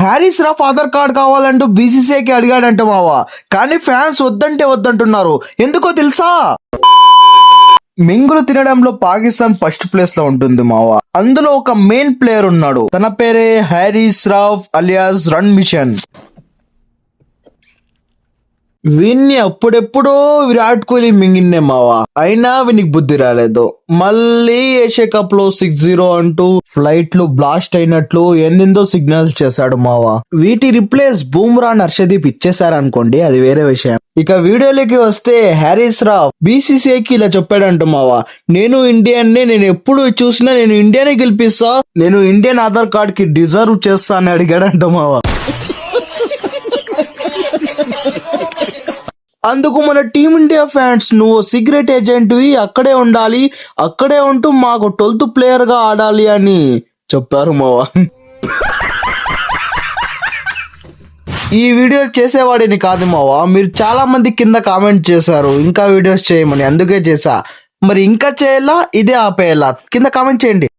హ్యారీస్ రాఫ్ Aadhaar card కావాలంటూ బీసీసీఐకి అడిగాడంట మావా. కానీ ఫ్యాన్స్ వద్దంటే వద్దంటున్నారు. ఎందుకో తెలుసా? మింగులు తినడంలో పాకిస్తాన్ ఫస్ట్ ప్లేస్ లో ఉంటుంది మావా. అందులో ఒక మెయిన్ ప్లేయర్ ఉన్నాడు. తన పేరే హ్యారీస్ రాఫ్ అలియాస్ రన్ మిషన్. వీన్ని అప్పుడెప్పుడో విరాట్ కోహ్లీ మింగిన్నే మావా. అయినా వీనికి బుద్ధి రాలేదు. మళ్ళీ ఏషియా కప్ లో 6-0 అంటూ ఫ్లైట్లు బ్లాస్ట్ అయినట్లు ఎందెందో సిగ్నల్స్ చేశాడు మావా. వీటి రిప్లేస్ బూమ్రా హర్షదీప్ ఇచ్చేసారనుకోండి, అది వేరే విషయం. ఇక వీడియోలోకి వస్తే హ్యారీస్ రాఫ్ బీసీసీఐకి ఇలా చెప్పాడంట మావా. నేను ఇండియన్ నే, నేను ఎప్పుడు చూసినా నేను ఇండియానే గెలిపిస్తా, నేను ఇండియన్ ఆధార్ కార్డ్ కి డిజర్వ్ చేస్తా అని అడిగాడంట మావా. అందుకు మన టీమిండియా ఫ్యాన్స్, నువ్వు సిగరెట్ ఏజెంట్వి, అక్కడే ఉండాలి, అక్కడే ఉంటూ మాకు 12th ప్లేయర్ గా ఆడాలి అని చెప్పారు మావా. ఈ వీడియో చేసేవాడిని కాదు మావా. మీరు చాలా మంది కింద కామెంట్ చేశారు ఇంకా వీడియోస్ చేయమని, అందుకే చేసా. మరి ఇంకా చేయాలా, ఇదే ఆపేయాలా? కింద కామెంట్ చేయండి.